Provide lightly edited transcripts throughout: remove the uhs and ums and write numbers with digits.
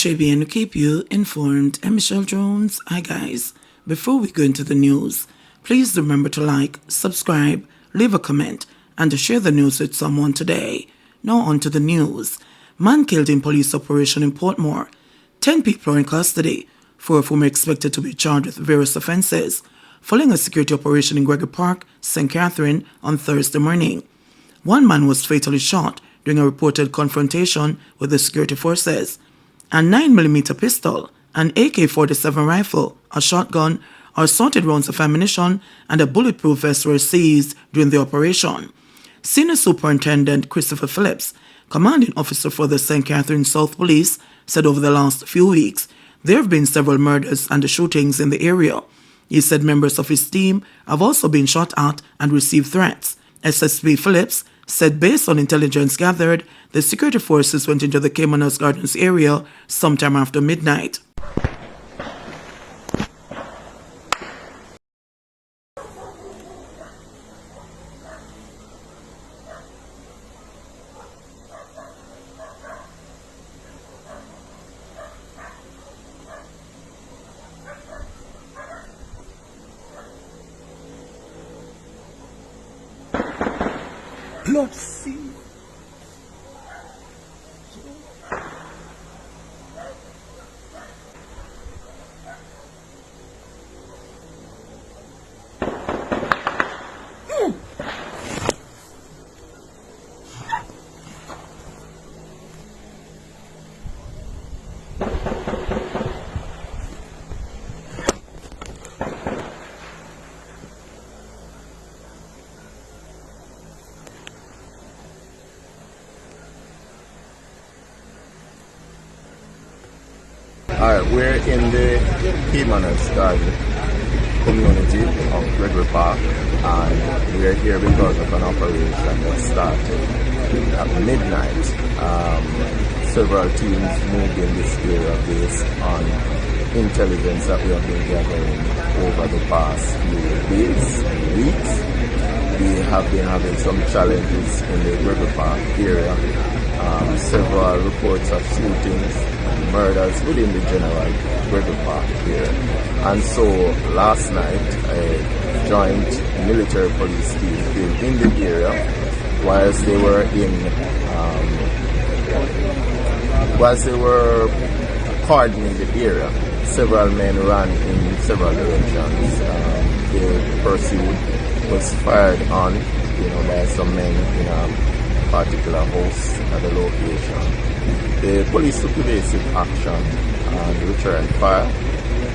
JBNN keep you informed. I'm Michelle Jones. Hi guys. Before we go into the news, please remember to like, subscribe, leave a comment, and to share the news with someone today. Now on to the news. Man killed in police operation in Portmore. 10 people are in custody, 4 of whom are expected to be charged with various offences, following a security operation in Gregory Park, St. Catherine, on Thursday morning. One man was fatally shot during a reported confrontation with the security forces. A 9mm pistol, an AK-47 rifle, a shotgun, assorted rounds of ammunition, and a bulletproof vest were seized during the operation. Senior Superintendent Christopher Phillips, commanding officer for the St. Catherine South Police, said over the last few weeks there have been several murders and shootings in the area. He said members of his team have also been shot at and received threats. SSP Phillips said based on intelligence gathered, the security forces went into the Caymanas Gardens area sometime after midnight. Blood sea. Alright, we're in the Caymanas Garden community of Gregory Park, and we're here because of an operation that started at midnight. Several teams moved in this area based on intelligence that we have been gathering over the past few days and weeks. We have been having some challenges in the Gregory Park area. Several reports of shootings and murders within the general Gregory Park here. And so last night a joint military police team came in the area whilst they were cordoning the area. Several men ran in several directions. The pursuit was fired on, by some men in a particular house at the location. The police took evasive action and returned fire.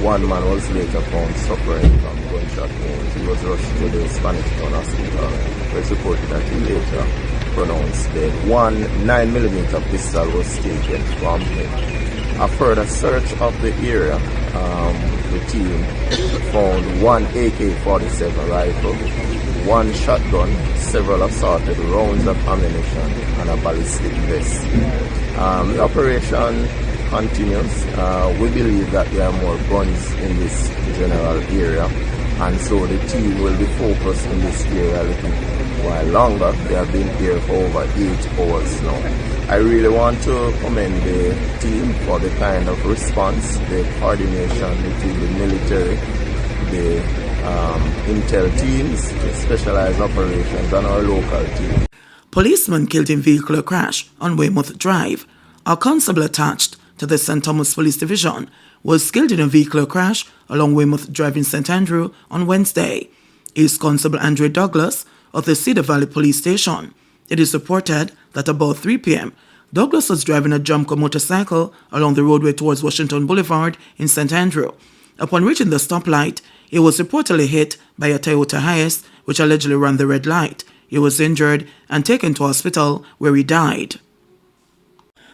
One man was later found suffering from gunshot wounds. He was rushed to the Spanish Town Hospital. It was reported that he later pronounced dead. One 9mm pistol was taken from him. A further search of the area, the team found one AK-47 rifle, one shotgun, several assorted rounds of ammunition, and a ballistic vest. The operation continues. We believe that there are more guns in this general area, and so the team will be focused in this area a little while longer. They have been here for over 8 hours now. I really want to commend the team for the kind of response, the coordination between the military, the intel teams, the specialized operations, and our local team. Policeman killed in vehicular crash on Weymouth Drive. A constable attached to the St. Thomas Police Division was killed in a vehicular crash along Weymouth Drive in St. Andrew on Wednesday. Is Constable Andrew Douglas of the Cedar Valley Police Station. It is reported that about 3 p.m., Douglas was driving a Jamco motorcycle along the roadway towards Washington Boulevard in St. Andrew. Upon reaching the stoplight, he was reportedly hit by a Toyota Hiace, which allegedly ran the red light. He was injured and taken to hospital where he died.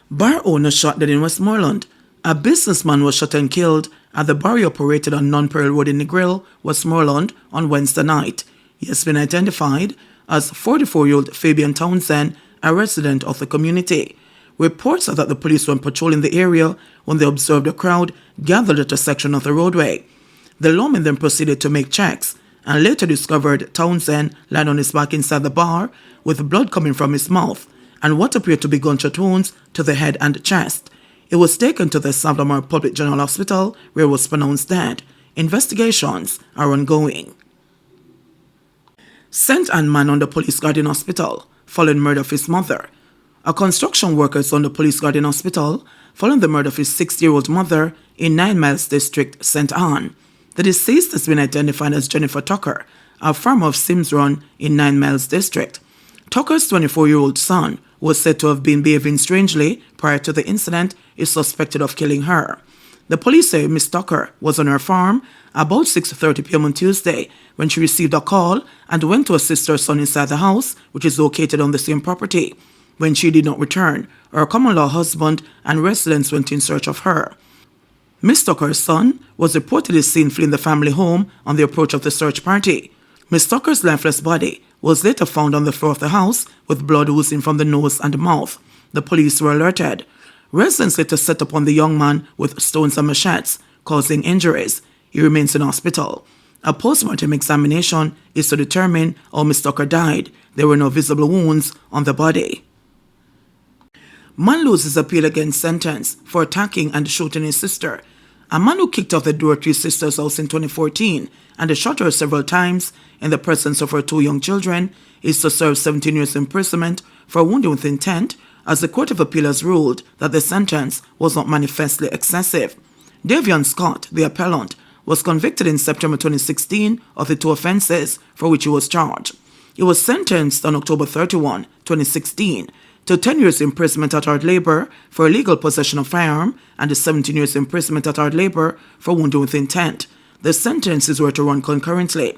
Bar owner shot dead in Westmoreland. A businessman was shot and killed at the bar he operated on Non-Peril Road in Negril, Westmoreland, on Wednesday night. He has been identified as 44-year-old Fabian Townsend, a resident of the community. Reports are that the police were patrolling the area when they observed a crowd gathered at a section of the roadway. The lawman then proceeded to make checks and later discovered Townsend lying on his back inside the bar with blood coming from his mouth and what appeared to be gunshot wounds to the head and chest. He was taken to the Savlamar Public General Hospital where he was pronounced dead. Investigations are ongoing. St. Anne man under police guard in hospital following murder of his mother. A construction worker is under police guard in hospital following the murder of his 60-year-old mother in 9 Miles District, St. Anne. The deceased has been identified as Jennifer Tucker, a farmer of Sims Run in 9 Miles District. Tucker's 24-year-old son was said to have been behaving strangely prior to the incident, is suspected of killing her. The police say Miss Tucker was on her farm about 6:30 p.m. on Tuesday when she received a call and went to assist her son inside the house, which is located on the same property. When she did not return, her common-law husband and residents went in search of her. Miss Tucker's son was reportedly seen fleeing the family home on the approach of the search party. Miss Tucker's lifeless body was later found on the floor of the house with blood oozing from the nose and mouth. The police were alerted. Residents later set upon the young man with stones and machetes, causing injuries. He remains in hospital. A postmortem examination is to determine how Miss Tucker died. There were no visible wounds on the body. Man loses appeal against sentence for attacking and shooting his sister. A man who kicked off the door to his sister's house in 2014 and shot her several times in the presence of her 2 young children is to serve 17 years imprisonment for wounding with intent, as the Court of Appeal has ruled that the sentence was not manifestly excessive. Davion Scott, the appellant, was convicted in September 2016 of the 2 offenses for which he was charged. He was sentenced on October 31, 2016 to 10 years imprisonment at hard labor for illegal possession of firearm and 17 years imprisonment at hard labor for wounding with intent. The sentences were to run concurrently.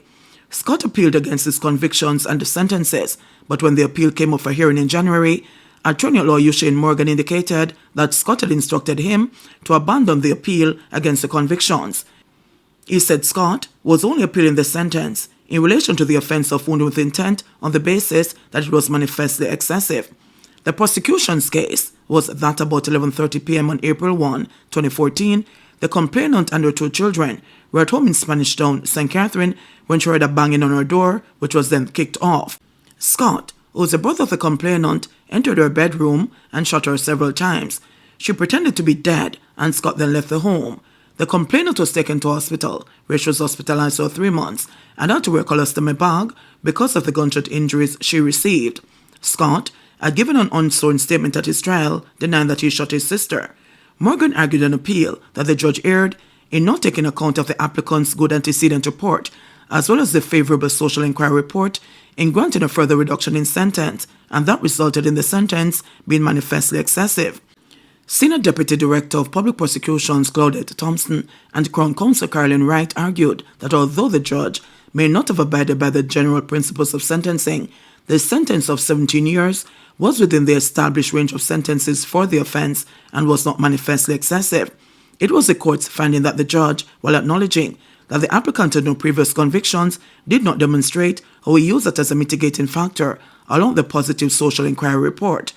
Scott appealed against his convictions and the sentences, but when the appeal came up for hearing in January, Attorney at Law Eugene Morgan indicated that Scott had instructed him to abandon the appeal against the convictions. He said Scott was only appealing the sentence in relation to the offense of wounding with intent on the basis that it was manifestly excessive. The prosecution's case was that about 11:30 p.m. on April 1, 2014, the complainant and her 2 children were at home in Spanish Town, St. Catherine, when she heard a banging on her door, which was then kicked off. Scott, who was the brother of the complainant, entered her bedroom and shot her several times. She pretended to be dead, and Scott then left the home. The complainant was taken to hospital, where she was hospitalized for 3 months and had to wear colostomy bag because of the gunshot injuries she received. Scott had given an unsworn statement at his trial, denying that he shot his sister. Morgan argued an appeal that the judge erred in not taking account of the applicant's good antecedent report, as well as the favorable social inquiry report, in granting a further reduction in sentence, and that resulted in the sentence being manifestly excessive. Senior Deputy Director of Public Prosecutions Claudette Thompson and Crown Counsel Carolyn Wright argued that although the judge may not have abided by the general principles of sentencing, the sentence of 17 years was within the established range of sentences for the offense and was not manifestly excessive. It was the court's finding that the judge, while acknowledging that the applicant had no previous convictions, did not demonstrate how he used that as a mitigating factor along the positive social inquiry report.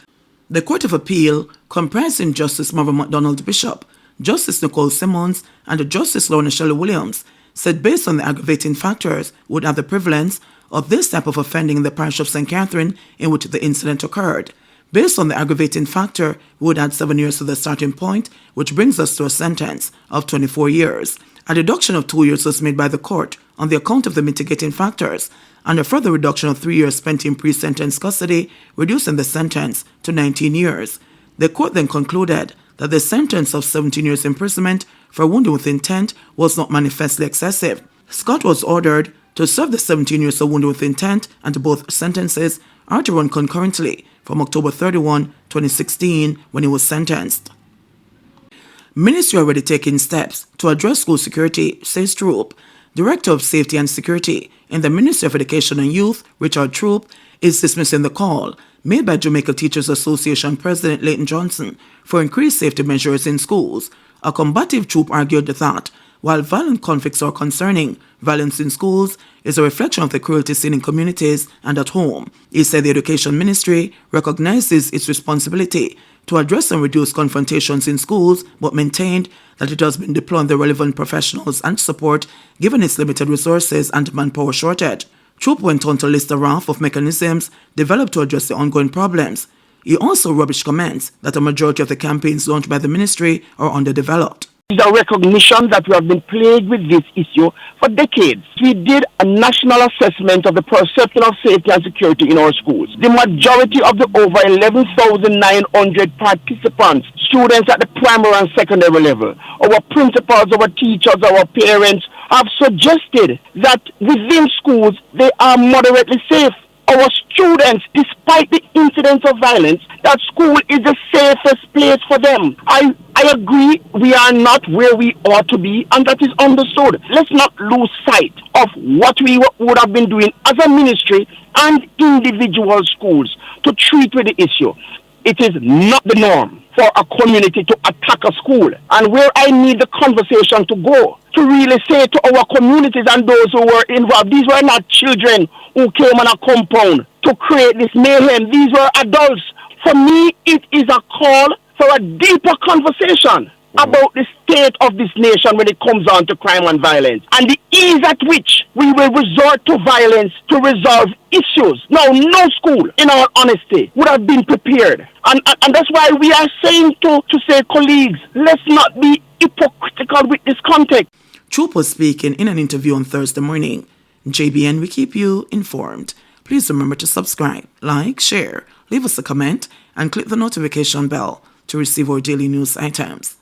The Court of Appeal, comprising Justice Marvin McDonald Bishop, Justice Nicole Simmons, and Justice Lorna Shelley Williams, said based on the aggravating factors would have the prevalence of this type of offending in the parish of St. Catherine in which the incident occurred. Based on the aggravating factor, we would add 7 years to the starting point, which brings us to a sentence of 24 years. A deduction of 2 years was made by the court on the account of the mitigating factors, and a further reduction of 3 years spent in pre-sentence custody, reducing the sentence to 19 years. The court then concluded that the sentence of 17 years imprisonment for wounding with intent was not manifestly excessive. Scott was ordered to serve the 17 years of wounding with intent, and both sentences are to run concurrently from October 31, 2016, when he was sentenced. Ministry already taking steps to address school security, says Troop. Director of Safety and Security in the Ministry of Education and Youth, Richard Troop, is dismissing the call made by Jamaica Teachers Association President Leighton Johnson for increased safety measures in schools. A combative Troop argued that while violent conflicts are concerning, violence in schools is a reflection of the cruelty seen in communities and at home. He said the Education Ministry recognizes its responsibility to address and reduce confrontations in schools, but maintained that it has been deploying the relevant professionals and support given its limited resources and manpower shortage. Troop went on to list a raft of mechanisms developed to address the ongoing problems. He also rubbished comments that a majority of the campaigns launched by the ministry are underdeveloped. The recognition that we have been plagued with this issue for decades. We did a national assessment of the perception of safety and security in our schools. The majority of the over 11,900 participants, students at the primary and secondary level, our principals, our teachers, our parents, have suggested that within schools they are moderately safe. Our students, despite the incidents of violence, that school is the safest place for them. I agree we are not where we ought to be, and that is understood. Let's not lose sight of what we would have been doing as a ministry and individual schools to treat with the issue. It is not the norm for a community to attack a school. And where I need the conversation to go, to really say to our communities and those who were involved, these were not children who came on a compound to create this mayhem. These were adults. For me, it is a call for a deeper conversation about the state of this nation when it comes on to crime and violence, and the ease at which we will resort to violence to resolve issues. Now, no school, in all honesty, would have been prepared. And that's why we are saying to say, colleagues, let's not be hypocritical with this context. Troop was speaking in an interview on Thursday morning. JBN, we keep you informed. Please remember to subscribe, like, share, leave us a comment, and click the notification bell to receive our daily news items.